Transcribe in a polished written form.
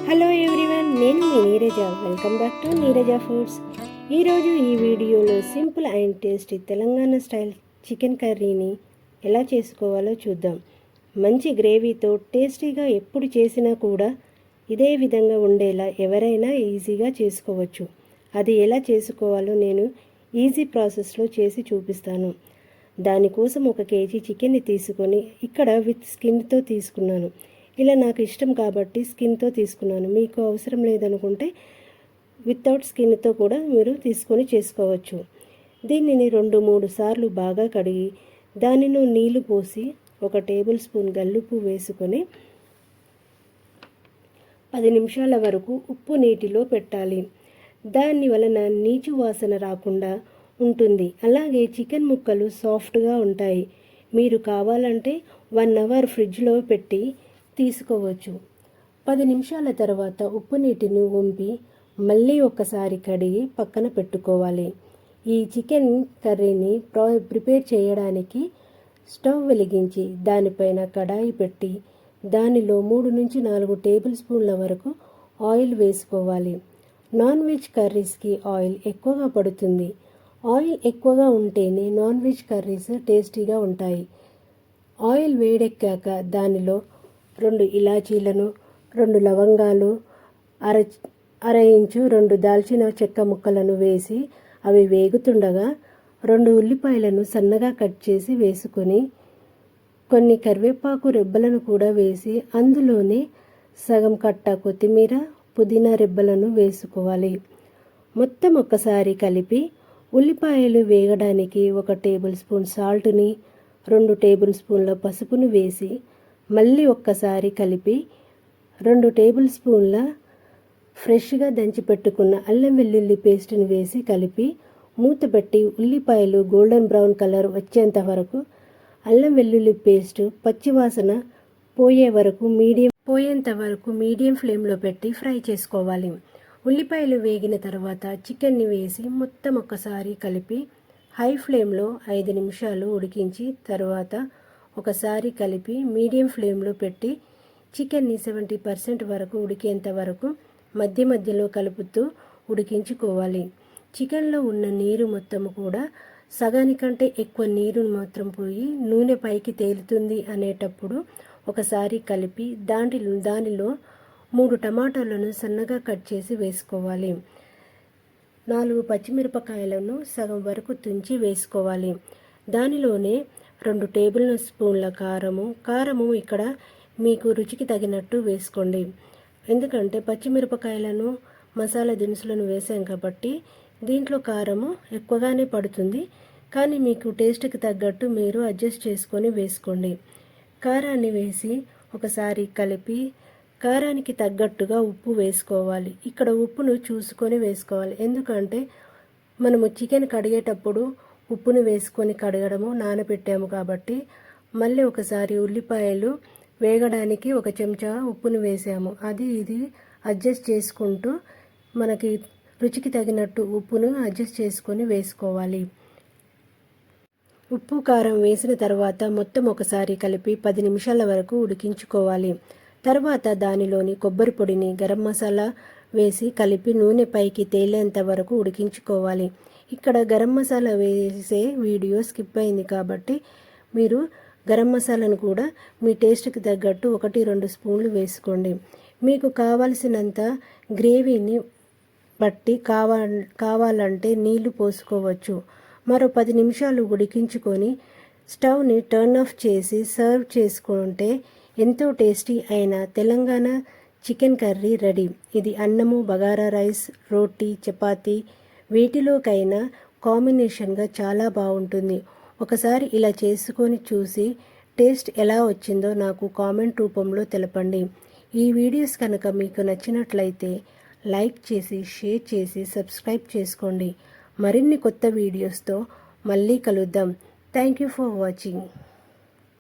Hello everyone, నేను మీ Neeraja. Welcome back to Neeraja foods. ఈరోజు ఈ వీడియోలో simple and tasty Telangana style chicken కర్రీని ఎలా చేసుకోవాలో చూద్దాం. మంచి గ్రేవీతో టేస్టీగా ఎప్పుడు చేసినా కూడా ఇదే విధంగా ఉండేలా ఎవరైనా ఈజీగా చేసుకోవచ్చు. అది ఎలా చేసుకోవాలో నేను ఈజీ ప్రాసెస్లో చేసి చూపిస్తాను. దానికోసం 1 కేజీ చికెన్ని తీసుకొని ఇక్కడ విత్ స్కిన్తో తీసుకున్నాను. ఇలా నాకు ఇష్టం కాబట్టి స్కిన్తో తీసుకున్నాను. మీకు అవసరం లేదనుకుంటే వితౌట్ స్కిన్తో కూడా మీరు తీసుకొని చేసుకోవచ్చు. దీనిని 2-3 సార్లు బాగా కడిగి దానిలో నీళ్లు పోసి 1 టేబుల్ స్పూన్ గల్లుప్పు వేసుకొని 10 నిమిషాల వరకు ఉప్పు నీటిలో పెట్టాలి. దాని వలన నీచు వాసన రాకుండా ఉంటుంది. అలాగే చికెన్ ముక్కలు సాఫ్ట్గా ఉంటాయి. మీరు కావాలంటే 1 అవర్ ఫ్రిడ్జ్లో పెట్టి తీసుకోవచ్చు. 10 నిమిషాల తర్వాత ఉప్పు నీటిని వంపి మళ్ళీ ఒకసారి కడిగి పక్కన పెట్టుకోవాలి. ఈ చికెన్ కర్రీని ప్రిపేర్ చేయడానికి స్టవ్ వెలిగించి దానిపైన కడాయి పెట్టి దానిలో 3-4 టేబుల్ స్పూన్ల వరకు ఆయిల్ వేసుకోవాలి. నాన్ వెజ్ కర్రీస్కి ఆయిల్ ఎక్కువగా పడుతుంది. ఆయిల్ ఎక్కువగా ఉంటేనే నాన్ వెజ్ కర్రీస్ టేస్టీగా ఉంటాయి. ఆయిల్ వేడెక్కాక దానిలో 2 ఇలాచీలను, 2 లవంగాలు, అర ఇంచు 2 దాల్చిన చెక్క ముక్కలను వేసి అవి వేగుతుండగా 2 ఉల్లిపాయలను సన్నగా కట్ చేసి వేసుకొని కొన్ని కరివేపాకు రెబ్బలను కూడా వేసి అందులోనే సగం కట్ట కొత్తిమీర, పుదీనా రెబ్బలను వేసుకోవాలి. మొత్తం ఒకసారి కలిపి ఉల్లిపాయలు వేగడానికి 1 టేబుల్ స్పూన్ సాల్ట్ని, 2 టేబుల్ స్పూన్ల పసుపును వేసి మళ్ళీ ఒక్కసారి కలిపి 2 టేబుల్ స్పూన్ల ఫ్రెష్గా దంచి పెట్టుకున్న అల్లం వెల్లుల్లి పేస్ట్ని వేసి కలిపి మూత పెట్టి ఉల్లిపాయలు గోల్డెన్ బ్రౌన్ కలర్ వచ్చేంత వరకు అల్లం వెల్లుల్లి పేస్ట్ పచ్చివాసన పోయేంత వరకు మీడియం ఫ్లేమ్లో పెట్టి ఫ్రై చేసుకోవాలి. ఉల్లిపాయలు వేగిన తర్వాత చికెన్ని వేసి మొత్తం ఒక్కసారి కలిపి హై ఫ్లేమ్లో 5 నిమిషాలు ఉడికించి తర్వాత ఒకసారి కలిపి మీడియం ఫ్లేమ్లో పెట్టి చికెన్ని 70% వరకు ఉడికేంత వరకు మధ్య మధ్యలో కలుపుతూ ఉడికించుకోవాలి. చికెన్లో ఉన్న నీరు మొత్తం కూడా సగానికంటే ఎక్కువ నీరు మాత్రం పోయి నూనె పైకి తేలుతుంది అనేటప్పుడు ఒకసారి కలిపి దానిలో 3 టమాటాలను సన్నగా కట్ చేసి వేసుకోవాలి. 4 పచ్చిమిరపకాయలను సగం వరకు తుంచి వేసుకోవాలి. దానిలోనే 2 టేబుల్ స్పూన్ల కారము ఇక్కడ మీకు రుచికి తగినట్టు వేసుకోండి. ఎందుకంటే పచ్చిమిరపకాయలను మసాలా దినుసులను వేసాం కాబట్టి దీంట్లో కారము ఎక్కువగానే పడుతుంది. కానీ మీకు టేస్ట్కి తగ్గట్టు మీరు అడ్జస్ట్ చేసుకొని వేసుకోండి. కారాన్ని వేసి ఒకసారి కలిపి కారానికి తగ్గట్టుగా ఉప్పు వేసుకోవాలి. ఇక్కడ ఉప్పును చూసుకొని వేసుకోవాలి. ఎందుకంటే మనము చికెన్ కడిగేటప్పుడు ఉప్పును వేసుకొని కడగడము నానబెట్టాము కాబట్టి మళ్ళీ ఒకసారి ఉల్లిపాయలు వేగడానికి 1 చెంచా ఉప్పును వేసాము. ఇది అడ్జస్ట్ చేసుకుంటూ మనకి రుచికి తగినట్టు ఉప్పును అడ్జస్ట్ చేసుకొని వేసుకోవాలి. ఉప్పు కారం వేసిన తర్వాత మొత్తం ఒకసారి కలిపి 10 నిమిషాల వరకు ఉడికించుకోవాలి. తర్వాత దానిలోని కొబ్బరి పొడిని, గరం మసాలా వేసి కలిపి నూనె పైకి తేలేంత వరకు ఉడికించుకోవాలి. ఇక్కడ గరం మసాలా వేసే వీడియో స్కిప్ అయింది కాబట్టి మీరు గరం మసాలాను కూడా మీ టేస్ట్కి తగ్గట్టు 1-2 స్పూన్లు వేసుకోండి. మీకు కావలసినంత గ్రేవీని బట్టి కావాలంటే నీళ్లు పోసుకోవచ్చు. మరో 10 నిమిషాలు ఉడికించుకొని స్టవ్ని టర్న్ ఆఫ్ చేసి సర్వ్ చేసుకుంటే ఎంతో టేస్టీ అయిన తెలంగాణ చికెన్ కర్రీ రెడీ. ఇది అన్నము, బగారా రైస్, రోటీ, చపాతీ వీటిలోకైనా కాంబినేషన్గా చాలా బాగుంటుంది. ఒకసారి ఇలా చేసుకొని చూసి టేస్ట్ ఎలా వచ్చిందో నాకు కామెంట్ రూపంలో తెలపండి. ఈ వీడియోస్ కనుక మీకు నచ్చినట్లయితే లైక్ చేసి, షేర్ చేసి, సబ్స్క్రైబ్ చేసుకోండి. మరిన్ని కొత్త వీడియోస్తో మళ్ళీ కలుద్దాం. Thank you for watching.